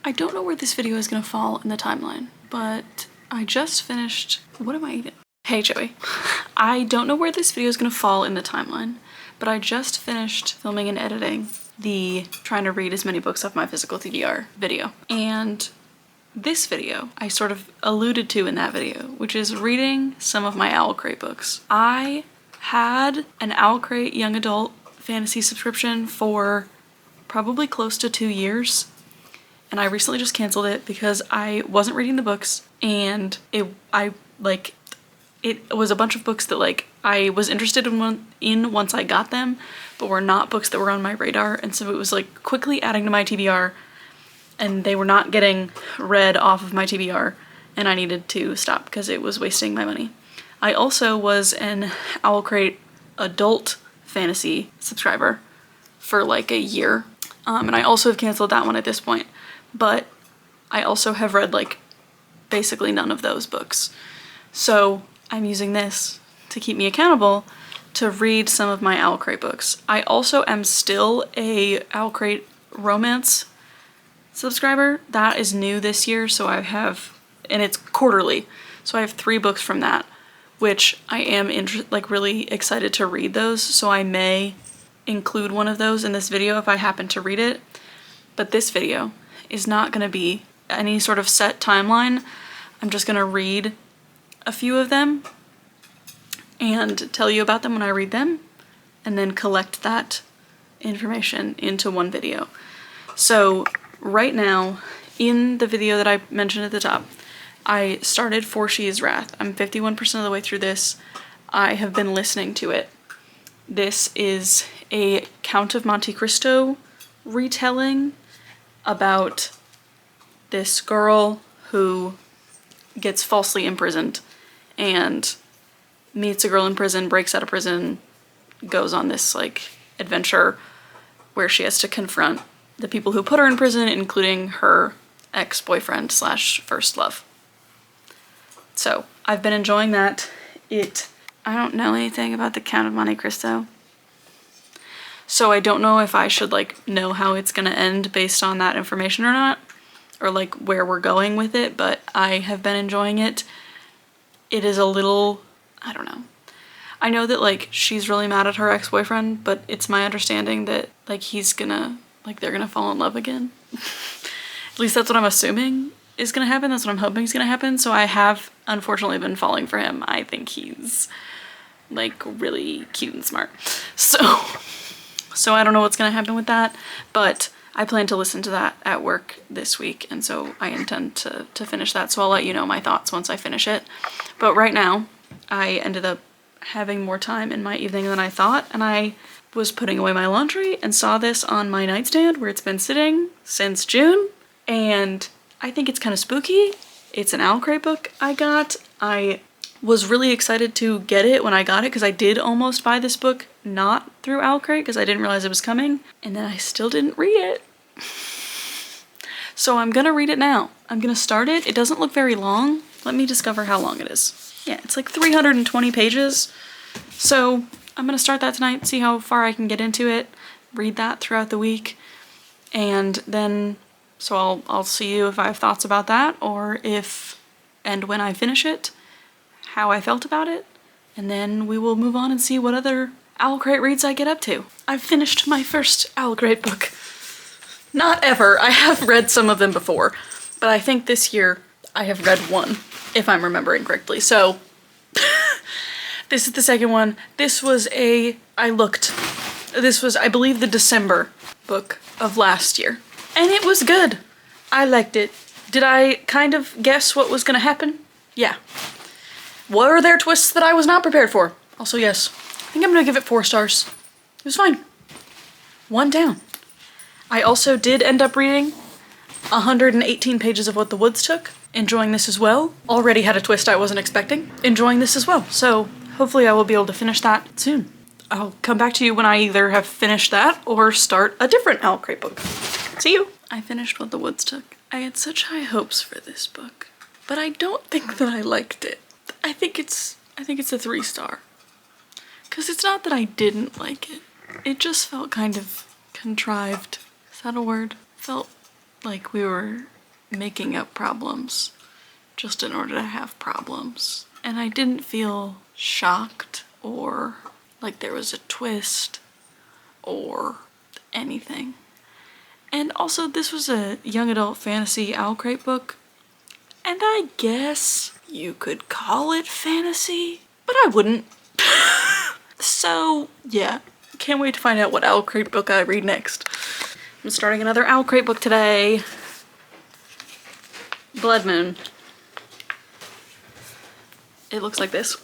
I don't know where this video is gonna fall in the timeline, but I just finished, what am I eating? Hey Joey. I don't know where this video is gonna fall in the timeline, but I just finished filming and editing the trying to read as many books off my physical TBR video. And this video I sort of alluded to in that video, which is reading some of my OwlCrate books. I had an OwlCrate young adult fantasy subscription for probably close to 2 years, and I recently just canceled it because I wasn't reading the books, and it was a bunch of books that like I was interested in once I got them, but were not books that were on my radar, and so it was like quickly adding to my TBR, and they were not getting read off of my TBR, and I needed to stop because it was wasting my money. I also was an OwlCrate adult fantasy subscriber for like a year, and I also have canceled that one at this point, but I also have read like basically none of those books. So I'm using this to keep me accountable to read some of my OwlCrate books. I also am still a OwlCrate romance subscriber. That is new this year, so I have, and it's quarterly, so I have 3 books from that, which I am really excited to read those, so I may include one of those in this video if I happen to read it. But this video is not going to be any sort of set timeline. I'm just going to read a few of them and tell you about them when I read them, and then collect that information into one video. So right now, in the video that I mentioned at the top, I started For She Is Wrath. I'm 51% of the way through this. I have been listening to it. This is a Count of Monte Cristo retelling about this girl who gets falsely imprisoned and meets a girl in prison, breaks out of prison, goes on this like adventure where she has to confront the people who put her in prison, including her ex-boyfriend slash first love. So I've been enjoying that. I don't know anything about the Count of Monte Cristo, so I don't know if I should like know how it's gonna end based on that information or not, or like where we're going with it, but I have been enjoying it. It is a little, I don't know. I know that like she's really mad at her ex-boyfriend, but it's my understanding that like they're gonna fall in love again. At least that's what I'm assuming is gonna happen. That's what I'm hoping is gonna happen. So I have unfortunately been falling for him. I think he's like really cute and smart. So I don't know what's gonna happen with that, but I plan to listen to that at work this week, and so I intend to finish that, so I'll let you know my thoughts once I finish it. But right now, I ended up having more time in my evening than I thought, and I was putting away my laundry and saw this on my nightstand where it's been sitting since June, and I think it's kind of spooky. It's an OwlCrate book I got. I was really excited to get it when I got it because I did almost buy this book not through OwlCrate because I didn't realize it was coming, and then I still didn't read it. So I'm gonna read it now. I'm gonna start it. It doesn't look very long. Let me discover how long it is. Yeah, it's like 320 pages. So I'm gonna start that tonight, see how far I can get into it, read that throughout the week, and then, so I'll see you if I have thoughts about that, or if, and when I finish it, how I felt about it, and then we will move on and see what other OwlCrate reads I get up to. I've finished my first OwlCrate book. Not ever. I have read some of them before, but I think this year I have read one, if I'm remembering correctly. So this is the second one. This was I believe the December book of last year, and it was good. I liked it. Did I kind of guess what was gonna happen? Yeah. Were there twists that I was not prepared for? Also, yes. I think I'm gonna give it 4 stars. It was fine. 1 down. I also did end up reading 118 pages of What the Woods Took. Enjoying this as well. Already had a twist I wasn't expecting. Enjoying this as well. So hopefully I will be able to finish that soon. I'll come back to you when I either have finished that or start a different OwlCrate book. See you. I finished What the Woods Took. I had such high hopes for this book, but I don't think that I liked it. I think it's a 3-star. Because it's not that I didn't like it. It just felt kind of contrived. Is that a word? Felt Like we were making up problems just in order to have problems. And I didn't feel shocked or like there was a twist or anything. And also this was a young adult fantasy OwlCrate book, and I guess you could call it fantasy, but I wouldn't. So yeah, can't wait to find out what OwlCrate book I read next. I'm starting another OwlCrate book today. Blood Moon. It looks like this.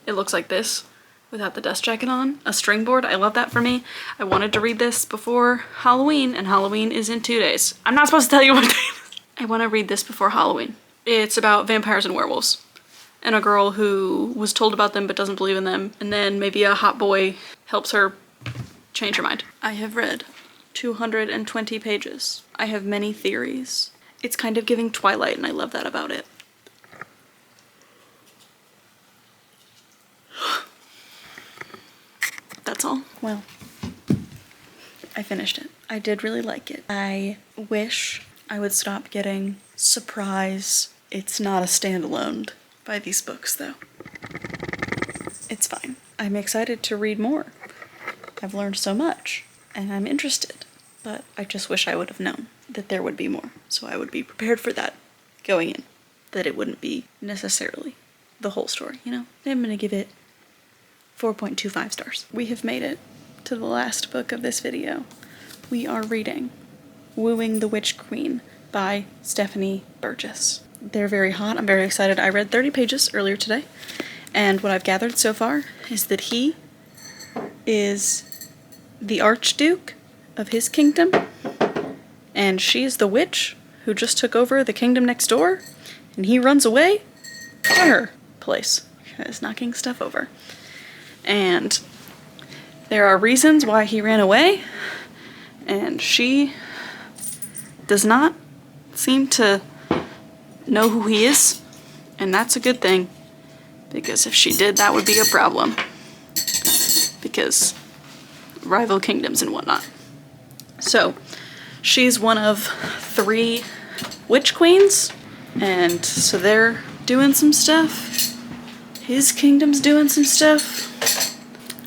It looks like this without the dust jacket on. A string board, I love that for me. I wanted to read this before Halloween, and Halloween is in 2 days. I'm not supposed to tell you what day it is. I want to read this before Halloween. It's about vampires and werewolves, and a girl who was told about them but doesn't believe in them, and then maybe a hot boy helps her change her mind. I have read 220 pages. I have many theories. It's kind of giving Twilight, and I love that about it. That's all. Well, I finished it. I did really like it. I wish I would stop getting surprise it's not a standalone by these books, though. It's fine. I'm excited to read more. I've learned so much, and I'm interested, but I just wish I would have known that there would be more, so I would be prepared for that going in, that it wouldn't be necessarily the whole story, you know? I'm gonna give it 4.25 stars. We have made it to the last book of this video. We are reading Wooing the Witch Queen by Stephanie Burgess. They're very hot. I'm very excited. I read 30 pages earlier today, and what I've gathered so far is that he is the Archduke of his kingdom, and she is the witch who just took over the kingdom next door, and he runs away to her place. Is knocking stuff over. And there are reasons why he ran away, and she does not seem to know who he is, and that's a good thing, because if she did, that would be a problem, because rival kingdoms and whatnot. So she's one of 3 witch queens, and so they're doing some stuff. His kingdom's doing some stuff.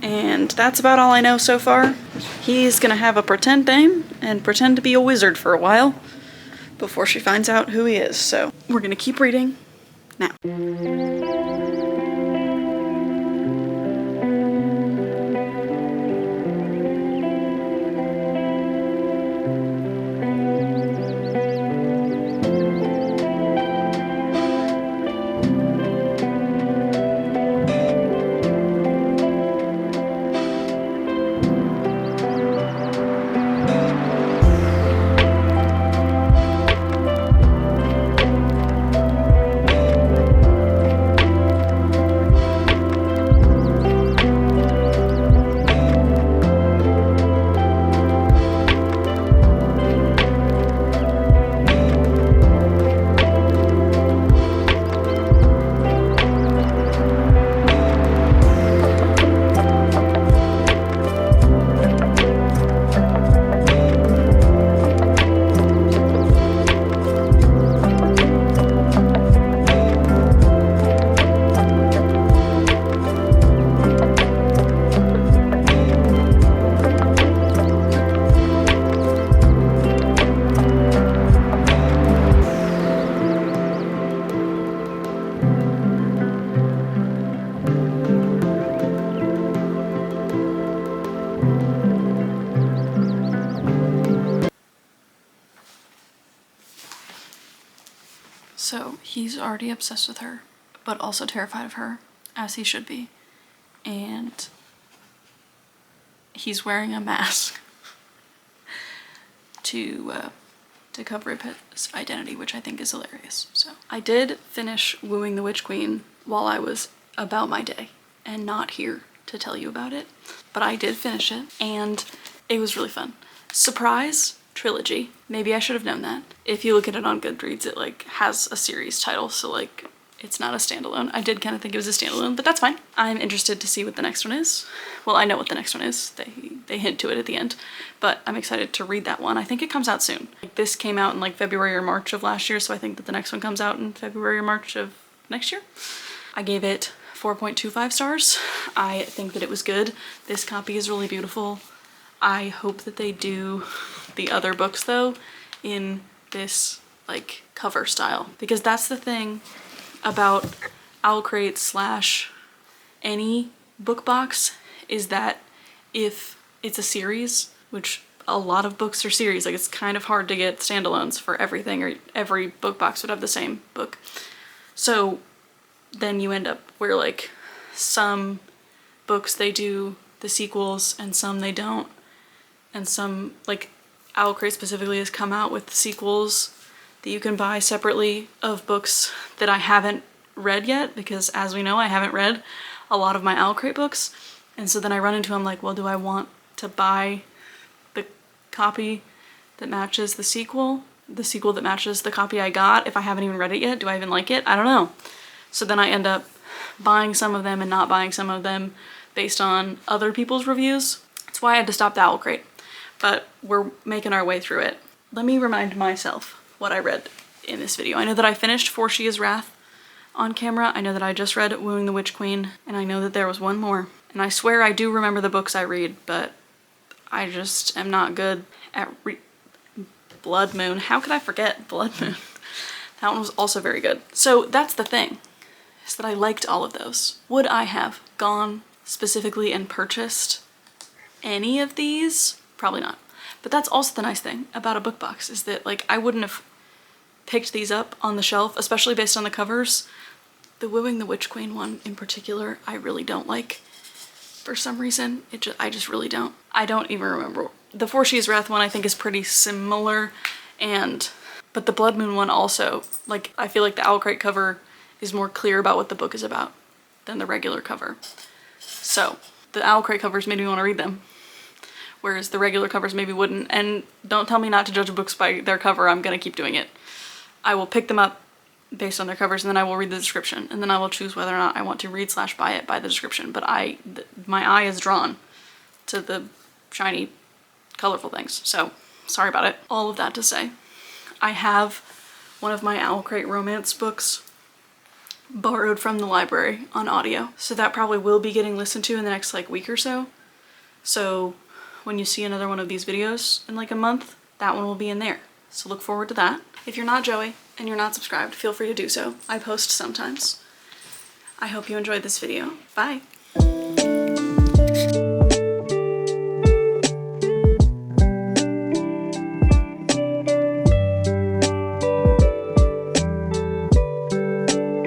And that's about all I know so far. He's gonna have a pretend name and pretend to be a wizard for a while before she finds out who he is. So we're gonna keep reading now. So he's already obsessed with her, but also terrified of her, as he should be. And he's wearing a mask to cover up his identity, which I think is hilarious. So I did finish Wooing the Witch Queen while I was about my day and not here to tell you about it, but I did finish it and it was really fun. Surprise trilogy. Maybe I should have known that. If you look at it on Goodreads, it like has a series title, so like it's not a standalone. I did kind of think it was a standalone, but that's fine. I'm interested to see what the next one is. Well, I know what the next one is. They hint to it at the end, but I'm excited to read that one. I think it comes out soon. Like, this came out in like February or March of last year, so I think that the next one comes out in February or March of next year. I gave it 4.25 stars. I think that it was good. This copy is really beautiful. I hope that they do the other books though in this like cover style, because that's the thing about OwlCrate / any book box, is that if it's a series, which a lot of books are series, like it's kind of hard to get standalones for everything, or every book box would have the same book. So then you end up where like some books they do the sequels and some they don't, and some, like OwlCrate specifically has come out with sequels that you can buy separately of books that I haven't read yet, because as we know, I haven't read a lot of my OwlCrate books. And so then I run into them like, well, do I want to buy the copy that matches the sequel that matches the copy I got if I haven't even read it yet? Do I even like it? I don't know. So then I end up buying some of them and not buying some of them based on other people's reviews. That's why I had to stop the OwlCrate, but we're making our way through it. Let me remind myself what I read in this video. I know that I finished For She Is Wrath on camera. I know that I just read Wooing the Witch Queen, and I know that there was one more. And I swear I do remember the books I read, but I just am not good at Blood Moon. How could I forget Blood Moon? That one was also very good. So that's the thing, is that I liked all of those. Would I have gone specifically and purchased any of these? Probably not. But that's also the nice thing about a book box, is that like I wouldn't have picked these up on the shelf, especially based on the covers. The Wooing the Witch Queen one in particular, I really don't like. For some reason, I just really don't. I don't even remember. The For She Is Wrath one I think is pretty similar, but the Blood Moon one also, like I feel like the OwlCrate cover is more clear about what the book is about than the regular cover. So the OwlCrate covers made me want to read them, whereas the regular covers maybe wouldn't. And don't tell me not to judge books by their cover. I'm gonna keep doing it. I will pick them up based on their covers, and then I will read the description, and then I will choose whether or not I want to read / buy it by the description. But my eye is drawn to the shiny, colorful things. So sorry about it. All of that to say, I have one of my OwlCrate romance books borrowed from the library on audio, so that probably will be getting listened to in the next like week or so. So when you see another one of these videos in like a month, that one will be in there. So look forward to that. If you're not Joey and you're not subscribed, feel free to do so. I post sometimes. I hope you enjoyed this video. Bye.